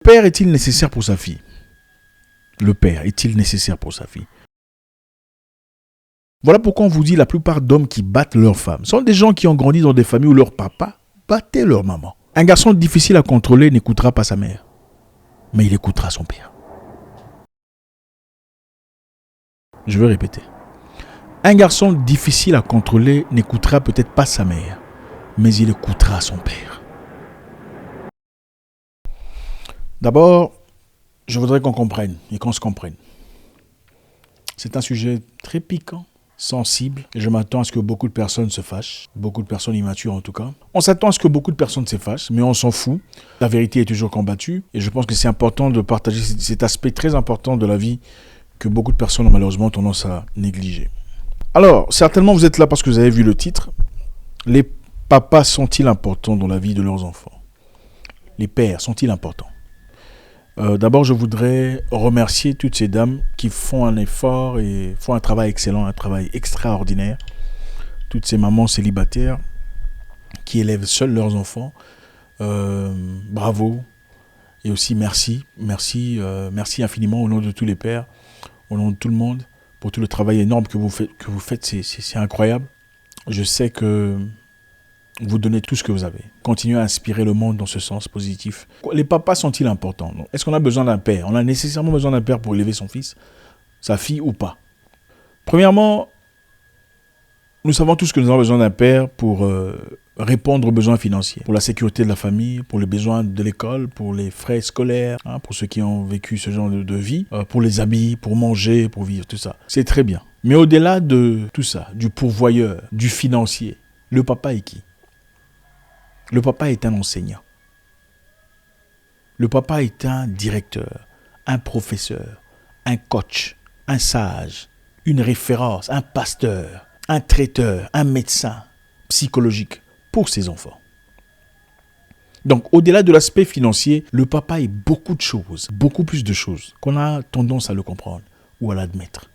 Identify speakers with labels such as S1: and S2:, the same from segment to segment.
S1: Le père est-il nécessaire pour sa fille? Le père est-il nécessaire pour sa fille? Voilà pourquoi on vous dit la plupart d'hommes qui battent leurs femmes sont des gens qui ont grandi dans des familles où leur papa battait leur maman. Un garçon difficile à contrôler n'écoutera pas sa mère, mais il écoutera son père. Je vais répéter. Un garçon difficile à contrôler n'écoutera peut-être pas sa mère, mais il écoutera son père. D'abord, je voudrais qu'on comprenne et qu'on se comprenne. C'est un sujet très piquant, sensible, et je m'attends à ce que beaucoup de personnes se fâchent, beaucoup de personnes immatures en tout cas. On s'attend à ce que beaucoup de personnes se fâchent, mais on s'en fout. La vérité est toujours combattue, et je pense que c'est important de partager cet aspect très important de la vie que beaucoup de personnes ont malheureusement tendance à négliger. Alors, certainement vous êtes là parce que vous avez vu le titre. Les papas sont-ils importants dans la vie de leurs enfants? Les pères sont-ils importants? D'abord, je voudrais remercier toutes ces dames qui font un effort et font un travail excellent, un travail extraordinaire. Toutes ces mamans célibataires qui élèvent seules leurs enfants. Bravo. Et aussi merci. Merci infiniment au nom de tous les pères, au nom de tout le monde, pour tout le travail énorme que vous faites. C'est incroyable. Je sais que vous donnez tout ce que vous avez. Continuez à inspirer le monde dans ce sens positif. Les papas sont-ils importants? Est-ce qu'on a besoin d'un père? On a nécessairement besoin d'un père pour élever son fils, sa fille ou pas? Premièrement, nous savons tous que nous avons besoin d'un père pour répondre aux besoins financiers, pour la sécurité de la famille, pour les besoins de l'école, pour les frais scolaires, pour ceux qui ont vécu ce genre de vie, pour les habits, pour manger, pour vivre, tout ça. C'est très bien. Mais au-delà de tout ça, du pourvoyeur, du financier, le papa est qui? Le papa est un enseignant. Le papa est un directeur, un professeur, un coach, un sage, une référence, un pasteur, un traiteur, un médecin psychologique pour ses enfants. Donc, au-delà de l'aspect financier, le papa est beaucoup de choses, beaucoup plus de choses qu'on a tendance à le comprendre ou à l'admettre.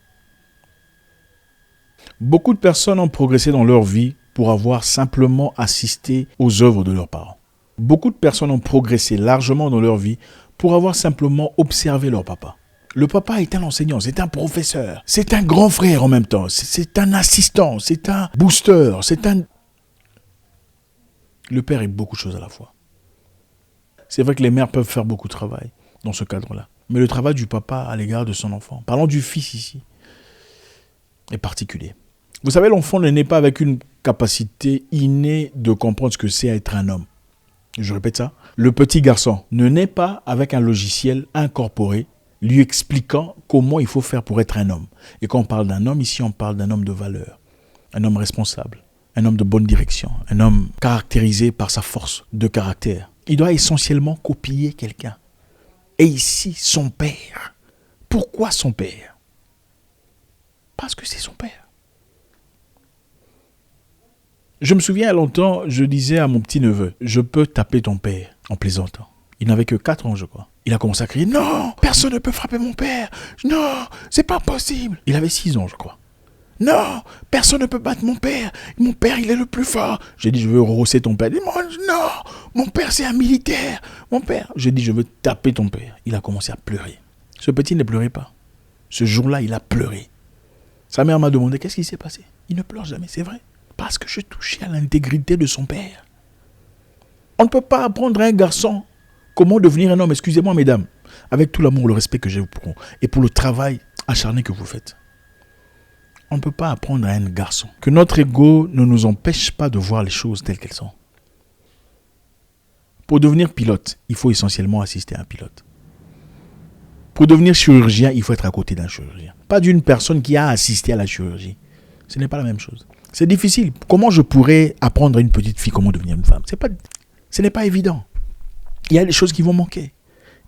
S1: Beaucoup de personnes ont progressé dans leur vie pour avoir simplement assisté aux œuvres de leurs parents. Beaucoup de personnes ont progressé largement dans leur vie pour avoir simplement observé leur papa. Le papa est un enseignant, c'est un professeur, c'est un grand frère en même temps, c'est un assistant, c'est un booster, Le père est beaucoup de choses à la fois. C'est vrai que les mères peuvent faire beaucoup de travail dans ce cadre-là. Mais le travail du papa à l'égard de son enfant, parlons du fils ici, est particulier. Vous savez, l'enfant ne naît pas avec une capacité innée de comprendre ce que c'est être un homme. Je répète ça. Le petit garçon ne naît pas avec un logiciel incorporé lui expliquant comment il faut faire pour être un homme. Et quand on parle d'un homme, ici on parle d'un homme de valeur, un homme responsable, un homme de bonne direction, un homme caractérisé par sa force de caractère. Il doit essentiellement copier quelqu'un. Et ici, son père. Pourquoi son père? Parce que c'est son père. Je me souviens, il y a longtemps, je disais à mon petit-neveu, je peux taper ton père, en plaisantant. Il n'avait que 4 ans, je crois. Il a commencé à crier, non, personne ne peut frapper mon père. Non, c'est pas possible. Il avait 6 ans, je crois. Non, personne ne peut battre mon père. Mon père, il est le plus fort. J'ai dit, je veux rosser ton père. Il dit, non, mon père, c'est un militaire. Mon père. J'ai dit, je veux taper ton père. Il a commencé à pleurer. Ce petit ne pleurait pas. Ce jour-là, il a pleuré. Sa mère m'a demandé, qu'est-ce qui s'est passé? Il ne pleure jamais, c'est vrai. Parce que je touchais à l'intégrité de son père. On ne peut pas apprendre à un garçon comment devenir un homme, excusez-moi mesdames, avec tout l'amour, le respect que j'ai pour vous et pour le travail acharné que vous faites. On ne peut pas apprendre à un garçon que notre ego ne nous empêche pas de voir les choses telles qu'elles sont. Pour devenir pilote, il faut essentiellement assister à un pilote. Pour devenir chirurgien, il faut être à côté d'un chirurgien. Pas d'une personne qui a assisté à la chirurgie. Ce n'est pas la même chose. C'est difficile. Comment je pourrais apprendre à une petite fille comment devenir une femme? Ce n'est pas évident. Il y a des choses qui vont manquer.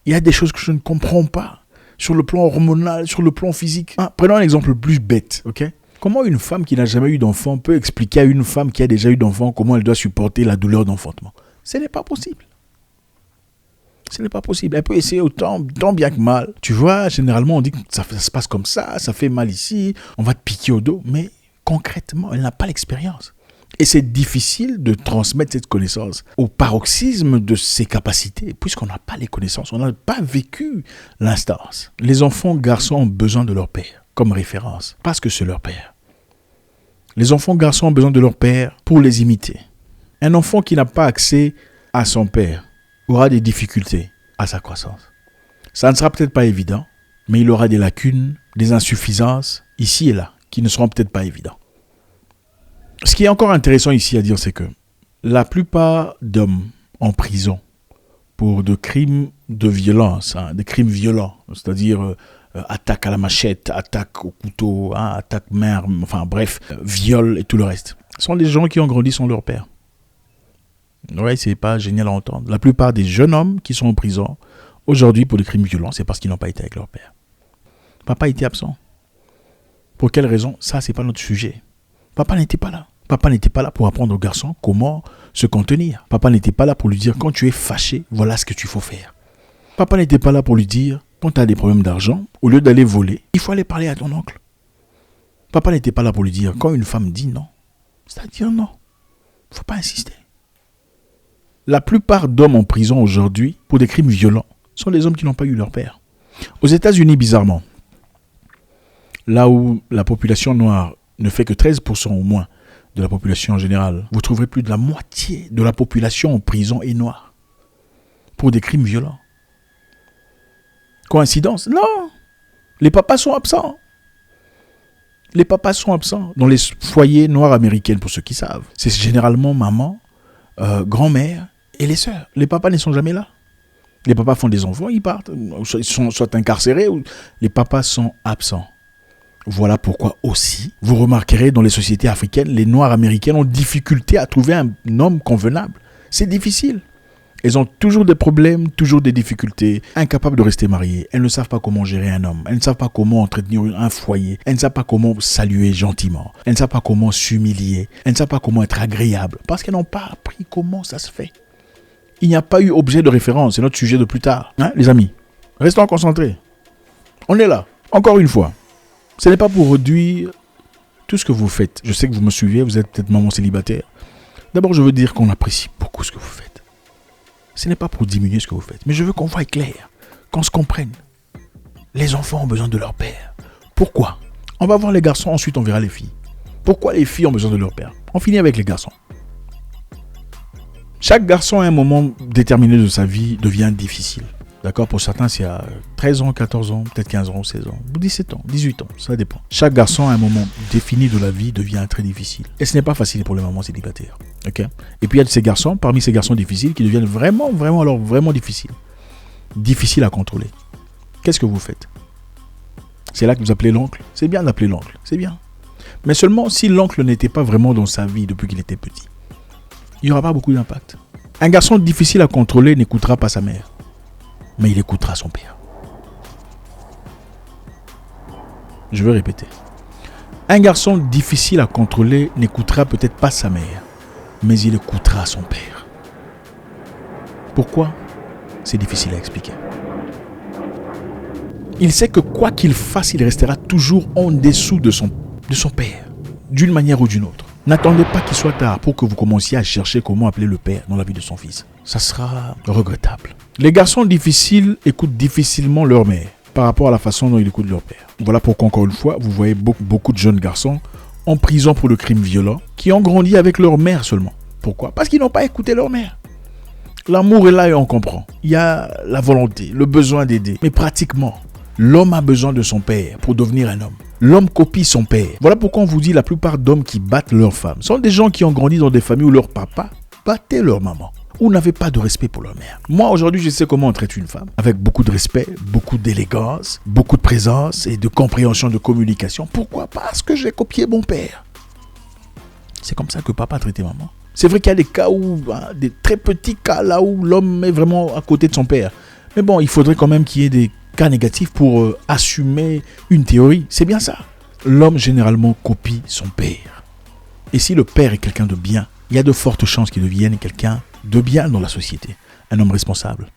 S1: Il y a des choses que je ne comprends pas. Sur le plan hormonal, sur le plan physique. Prenons un exemple plus bête. Okay? Comment une femme qui n'a jamais eu d'enfant peut expliquer à une femme qui a déjà eu d'enfant comment elle doit supporter la douleur d'enfantement? Ce n'est pas possible. Ce n'est pas possible. Elle peut essayer tant bien que mal. Tu vois, généralement, on dit que ça se passe comme ça fait mal ici, on va te piquer au dos. Mais concrètement, elle n'a pas l'expérience. Et c'est difficile de transmettre cette connaissance au paroxysme de ses capacités, puisqu'on n'a pas les connaissances, on n'a pas vécu l'instance. Les enfants garçons ont besoin de leur père comme référence, parce que c'est leur père. Les enfants garçons ont besoin de leur père pour les imiter. Un enfant qui n'a pas accès à son père aura des difficultés à sa croissance. Ça ne sera peut-être pas évident, mais il aura des lacunes, des insuffisances, ici et là, qui ne seront peut-être pas évidentes. Ce qui est encore intéressant ici à dire, c'est que la plupart d'hommes en prison pour de crimes de violence, des crimes violents, c'est-à-dire attaque à la machette, attaque au couteau, attaque mère, enfin bref, viol et tout le reste, sont des gens qui ont grandi sans leur père. Ouais, c'est pas génial à entendre. La plupart des jeunes hommes qui sont en prison aujourd'hui pour des crimes violents, c'est parce qu'ils n'ont pas été avec leur père. Papa était absent. Pour quelle raison? Ça, c'est pas notre sujet. Papa n'était pas là. Papa n'était pas là pour apprendre au garçon comment se contenir. Papa n'était pas là pour lui dire quand tu es fâché, voilà ce que tu faut faire. Papa n'était pas là pour lui dire quand tu as des problèmes d'argent, au lieu d'aller voler, il faut aller parler à ton oncle. Papa n'était pas là pour lui dire quand une femme dit non, c'est-à-dire non. Il ne faut pas insister. La plupart d'hommes en prison aujourd'hui pour des crimes violents sont des hommes qui n'ont pas eu leur père. Aux États-Unis, bizarrement, là où la population noire ne fait que 13% au moins de la population en général, vous trouverez plus de la moitié de la population en prison est noire pour des crimes violents. Coïncidence? Non. Les papas sont absents. Les papas sont absents dans les foyers noirs américains, pour ceux qui savent. C'est généralement maman, grand-mère et les sœurs. Les papas ne sont jamais là. Les papas font des enfants, ils partent. Ils sont soit incarcérés ou les papas sont absents. Voilà pourquoi aussi, vous remarquerez dans les sociétés africaines, les Noirs américains ont difficulté à trouver un homme convenable. C'est difficile. Elles ont toujours des problèmes, toujours des difficultés, incapables de rester mariées. Elles ne savent pas comment gérer un homme. Elles ne savent pas comment entretenir un foyer. Elles ne savent pas comment saluer gentiment. Elles ne savent pas comment s'humilier. Elles ne savent pas comment être agréables. Parce qu'elles n'ont pas appris comment ça se fait. Il n'y a pas eu objet de référence. C'est notre sujet de plus tard. Hein, les amis? Restons concentrés. On est là. Encore une fois. Ce n'est pas pour réduire tout ce que vous faites. Je sais que vous me suivez, vous êtes peut-être maman célibataire. D'abord, je veux dire qu'on apprécie beaucoup ce que vous faites. Ce n'est pas pour diminuer ce que vous faites, mais je veux qu'on voie clair, qu'on se comprenne. Les enfants ont besoin de leur père. Pourquoi? On va voir les garçons, ensuite on verra les filles. Pourquoi les filles ont besoin de leur père? On finit avec les garçons. Chaque garçon, à un moment déterminé de sa vie, devient difficile. D'accord? Pour certains, c'est à 13 ans, 14 ans, peut-être 15 ans, 16 ans, 17 ans, 18 ans, ça dépend. Chaque garçon, à un moment défini de la vie, devient très difficile. Et ce n'est pas facile pour les mamans célibataires. Okay? Et puis il y a ces garçons, parmi ces garçons difficiles, qui deviennent vraiment difficiles. Difficiles à contrôler. Qu'est-ce que vous faites? C'est là que vous appelez l'oncle? C'est bien d'appeler l'oncle, c'est bien. Mais seulement si l'oncle n'était pas vraiment dans sa vie depuis qu'il était petit. Il n'y aura pas beaucoup d'impact. Un garçon difficile à contrôler n'écoutera pas sa mère. Mais il écoutera son père. Je veux répéter. Un garçon difficile à contrôler n'écoutera peut-être pas sa mère, mais il écoutera son père. Pourquoi? C'est difficile à expliquer. Il sait que quoi qu'il fasse, il restera toujours en dessous de son père, d'une manière ou d'une autre. N'attendez pas qu'il soit tard pour que vous commenciez à chercher comment appeler le père dans la vie de son fils. Ça sera regrettable. Les garçons difficiles écoutent difficilement leur mère par rapport à la façon dont ils écoutent leur père. Voilà pourquoi, encore une fois, vous voyez beaucoup de jeunes garçons en prison pour le crime violent qui ont grandi avec leur mère seulement. Pourquoi? Parce qu'ils n'ont pas écouté leur mère. L'amour est là et on comprend. Il y a la volonté, le besoin d'aider. Mais pratiquement, l'homme a besoin de son père pour devenir un homme. L'homme copie son père. Voilà pourquoi on vous dit la plupart d'hommes qui battent leurs femmes sont des gens qui ont grandi dans des familles où leur papa battait leur maman, ou n'avaient pas de respect pour leur mère. Moi, aujourd'hui, je sais comment on traite une femme, avec beaucoup de respect, beaucoup d'élégance, beaucoup de présence et de compréhension, de communication. Pourquoi? Parce que j'ai copié mon père. C'est comme ça que papa traitait maman. C'est vrai qu'il y a des cas où, des très petits cas là où l'homme est vraiment à côté de son père. Mais bon, il faudrait quand même qu'il y ait des cas négatifs pour assumer une théorie. C'est bien ça. L'homme généralement copie son père. Et si le père est quelqu'un de bien, il y a de fortes chances qu'il devienne quelqu'un de bien dans la société. Un homme responsable.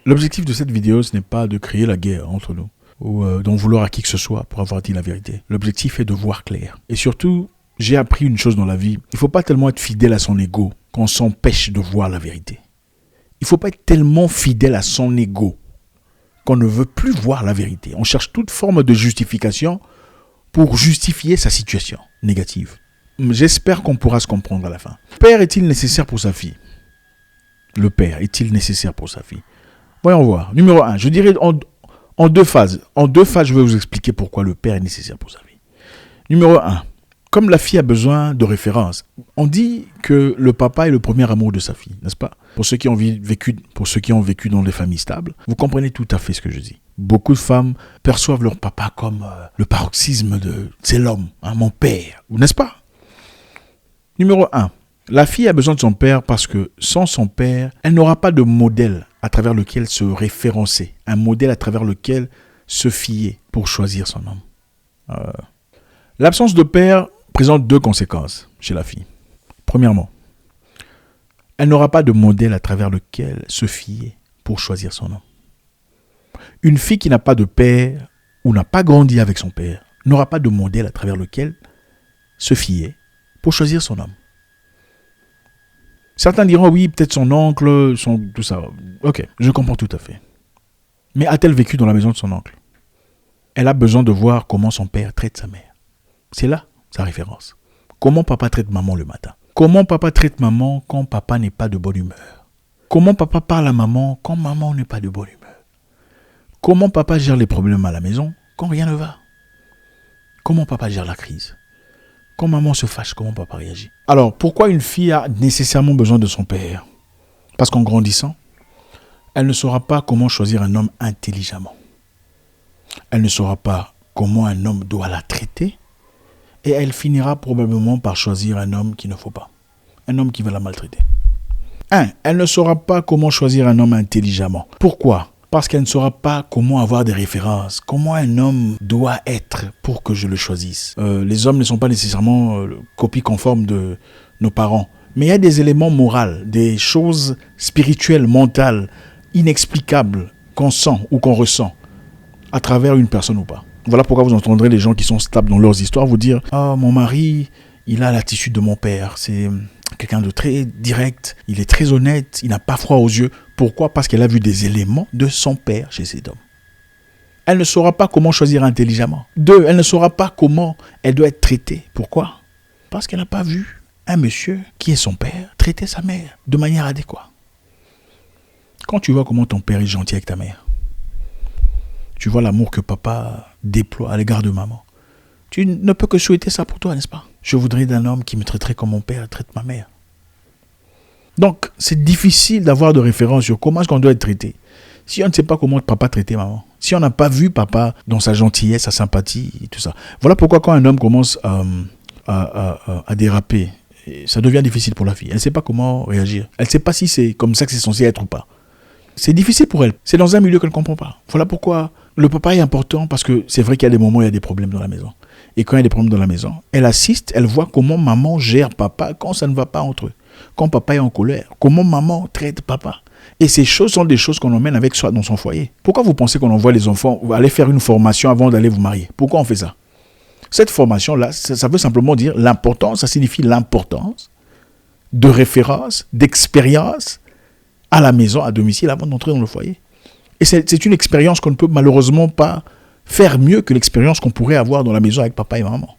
S1: L'objectif de cette vidéo, ce n'est pas de créer la guerre entre nous ou d'en vouloir à qui que ce soit pour avoir dit la vérité. L'objectif est de voir clair. Et surtout, j'ai appris une chose dans la vie. Il ne faut pas tellement être fidèle à son ego qu'on s'empêche de voir la vérité. Il ne faut pas être tellement fidèle à son ego qu'on ne veut plus voir la vérité. On cherche toute forme de justification pour justifier sa situation négative. J'espère qu'on pourra se comprendre à la fin. Le père est-il nécessaire pour sa fille? Le père est-il nécessaire pour sa fille? Voyons voir. Numéro 1, je dirais en deux phases. En deux phases, je vais vous expliquer pourquoi le père est nécessaire pour sa fille. Numéro 1, comme la fille a besoin de référence, on dit que le papa est le premier amour de sa fille, n'est-ce pas? Pour ceux qui ont vécu dans des familles stables, vous comprenez tout à fait ce que je dis. Beaucoup de femmes perçoivent leur papa comme le paroxysme de « c'est l'homme, hein, mon père », n'est-ce pas? Numéro 1, la fille a besoin de son père parce que sans son père, elle n'aura pas de modèle à travers lequel se référencer, un modèle à travers lequel se fier pour choisir son homme. L'absence de père présente deux conséquences chez la fille. Premièrement, elle n'aura pas de modèle à travers lequel se fier pour choisir son homme. Une fille qui n'a pas de père ou n'a pas grandi avec son père n'aura pas de modèle à travers lequel se fier pour choisir son homme. Certains diront oui, peut-être son oncle, tout ça. Ok, je comprends tout à fait. Mais a-t-elle vécu dans la maison de son oncle? Elle a besoin de voir comment son père traite sa mère. C'est là sa référence. Comment papa traite maman le matin? Comment papa traite maman quand papa n'est pas de bonne humeur? Comment papa parle à maman quand maman n'est pas de bonne humeur? Comment papa gère les problèmes à la maison quand rien ne va? Comment papa gère la crise? Quand maman se fâche, comment papa réagit? Alors, pourquoi une fille a nécessairement besoin de son père? Parce qu'en grandissant, elle ne saura pas comment choisir un homme intelligemment. Elle ne saura pas comment un homme doit la traiter. Et elle finira probablement par choisir un homme qu'il ne faut pas. Un homme qui va la maltraiter. Elle ne saura pas comment choisir un homme intelligemment. Pourquoi? Parce qu'elle ne saura pas comment avoir des références. Comment un homme doit être pour que je le choisisse. Les hommes ne sont pas nécessairement copie conforme de nos parents. Mais il y a des éléments moraux, des choses spirituelles, mentales, inexplicables qu'on sent ou qu'on ressent à travers une personne ou pas. Voilà pourquoi vous entendrez les gens qui sont stables dans leurs histoires vous dire « Ah, mon mari, il a l'attitude de mon père. C'est quelqu'un de très direct, il est très honnête, il n'a pas froid aux yeux. » Pourquoi? Parce qu'elle a vu des éléments de son père chez cet homme. Elle ne saura pas comment choisir intelligemment. 2, elle ne saura pas comment elle doit être traitée. Pourquoi? Parce qu'elle n'a pas vu un monsieur qui est son père traiter sa mère de manière adéquate. Quand tu vois comment ton père est gentil avec ta mère, tu vois l'amour que papa déploie à l'égard de maman. Tu ne peux que souhaiter ça pour toi, n'est-ce pas? Je voudrais d'un homme qui me traiterait comme mon père traite ma mère. Donc, c'est difficile d'avoir de référence sur comment est-ce qu'on doit être traité. Si on ne sait pas comment papa traitait maman, si on n'a pas vu papa dans sa gentillesse, sa sympathie et tout ça. Voilà pourquoi quand un homme commence à déraper, ça devient difficile pour la fille. Elle ne sait pas comment réagir. Elle ne sait pas si c'est comme ça que c'est censé être ou pas. C'est difficile pour elle. C'est dans un milieu qu'elle ne comprend pas. Voilà pourquoi le papa est important, parce que c'est vrai qu'il y a des moments où il y a des problèmes dans la maison. Et quand il y a des problèmes dans la maison, elle assiste, elle voit comment maman gère papa quand ça ne va pas entre eux. Quand papa est en colère, comment maman traite papa. Et ces choses sont des choses qu'on emmène avec soi dans son foyer. Pourquoi vous pensez qu'on envoie les enfants aller faire une formation avant d'aller vous marier? Pourquoi on fait ça? Cette formation-là, ça veut simplement dire l'importance, ça signifie l'importance de référence, d'expérience à la maison, à domicile, avant d'entrer dans le foyer. Et c'est une expérience qu'on ne peut malheureusement pas faire mieux que l'expérience qu'on pourrait avoir dans la maison avec papa et maman.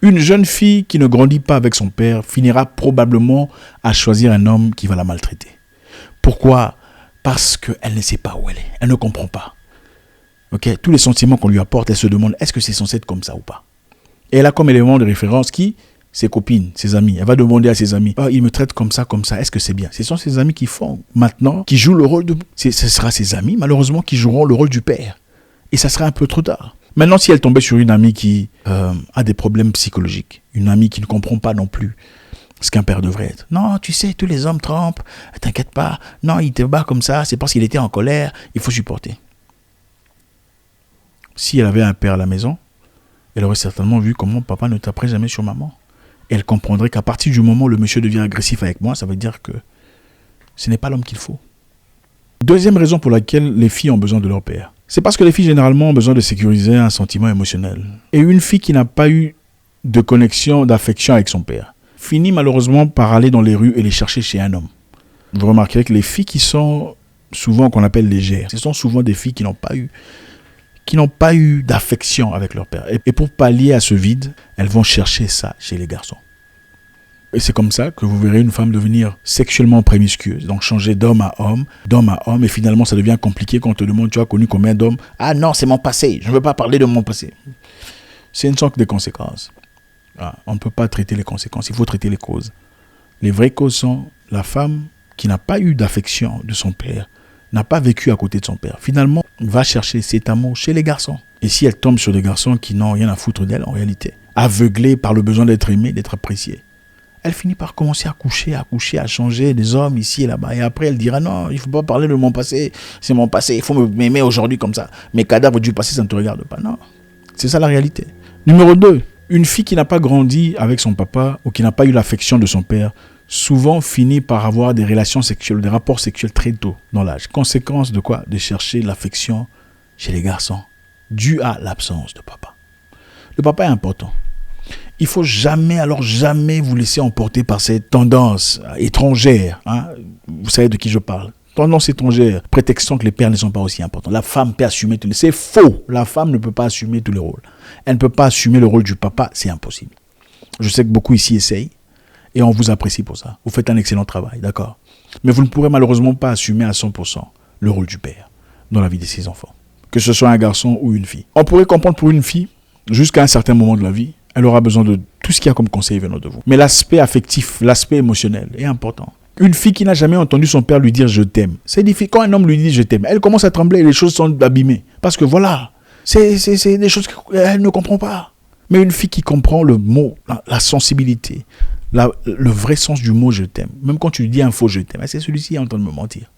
S1: Une jeune fille qui ne grandit pas avec son père finira probablement à choisir un homme qui va la maltraiter. Pourquoi? Parce qu'elle ne sait pas où elle est. Elle ne comprend pas. Okay? Tous les sentiments qu'on lui apporte, elle se demande est-ce que c'est censé être comme ça ou pas? Et elle a comme élément de référence qui? Ses copines, ses amis. Elle va demander à ses amis, oh, il me traite comme ça, est-ce que c'est bien? Ce sont ses amis qui font maintenant, qui jouent le rôle de... Ce sera ses amis, malheureusement, qui joueront le rôle du père. Et ça sera un peu trop tard. Maintenant, si elle tombait sur une amie qui a des problèmes psychologiques, une amie qui ne comprend pas non plus ce qu'un père devrait être. Non, tu sais, tous les hommes trompent, t'inquiète pas. Non, il te bat comme ça, c'est parce qu'il était en colère, il faut supporter. Si elle avait un père à la maison, elle aurait certainement vu comment papa ne taperait jamais sur maman. Et elle comprendrait qu'à partir du moment où le monsieur devient agressif avec moi, ça veut dire que ce n'est pas l'homme qu'il faut. Deuxième raison pour laquelle les filles ont besoin de leur père. C'est parce que les filles généralement ont besoin de sécuriser un sentiment émotionnel. Et une fille qui n'a pas eu de connexion, d'affection avec son père, finit malheureusement par aller dans les rues et les chercher chez un homme. Vous remarquerez que les filles qui sont souvent qu'on appelle légères, ce sont souvent des filles qui n'ont pas eu d'affection avec leur père. Et pour pallier à ce vide, elles vont chercher ça chez les garçons. Et c'est comme ça que vous verrez une femme devenir sexuellement promiscueuse, donc changer d'homme à homme, et finalement ça devient compliqué quand on te demande, tu as connu combien d'hommes? Ah non, c'est mon passé, je ne veux pas parler de mon passé. C'est une sorte de conséquences. On ne peut pas traiter les conséquences, il faut traiter les causes. Les vraies causes sont la femme qui n'a pas eu d'affection de son père, n'a pas vécu à côté de son père. Finalement, va chercher cet amour chez les garçons. Et si elle tombe sur des garçons qui n'ont rien à foutre d'elle en réalité, aveuglés par le besoin d'être aimés, d'être appréciés, elle finit par commencer à coucher, à changer des hommes ici et là-bas. Et après, elle dira non, il ne faut pas parler de mon passé. C'est mon passé, il faut m'aimer aujourd'hui comme ça. Mes cadavres du passé, ça ne te regarde pas. Non, c'est ça la réalité. Numéro 2, une fille qui n'a pas grandi avec son papa ou qui n'a pas eu l'affection de son père, souvent finit par avoir des relations sexuelles, des rapports sexuels très tôt dans l'âge. Conséquence de quoi? De chercher l'affection chez les garçons, due à l'absence de papa. Le papa est important. Il ne faut jamais vous laisser emporter par cette tendance étrangère. Vous savez de qui je parle. Tendance étrangère, prétextant que les pères ne sont pas aussi importants. La femme peut assumer tous les... C'est faux. La femme ne peut pas assumer tous les rôles. Elle ne peut pas assumer le rôle du papa. C'est impossible. Je sais que beaucoup ici essayent. Et on vous apprécie pour ça. Vous faites un excellent travail, d'accord? Mais vous ne pourrez malheureusement pas assumer à 100% le rôle du père dans la vie de ses enfants. Que ce soit un garçon ou une fille. On pourrait comprendre pour une fille, jusqu'à un certain moment de la vie, elle aura besoin de tout ce qu'il y a comme conseil venant de vous. Mais l'aspect affectif, l'aspect émotionnel est important. Une fille qui n'a jamais entendu son père lui dire « je t'aime », c'est difficile. Quand un homme lui dit « je t'aime », elle commence à trembler et les choses sont abîmées. Parce que voilà, c'est des choses qu'elle ne comprend pas. Mais une fille qui comprend le mot, la sensibilité, le vrai sens du mot « je t'aime », même quand tu lui dis un faux « je t'aime », c'est celui-ci qui est en train de me mentir.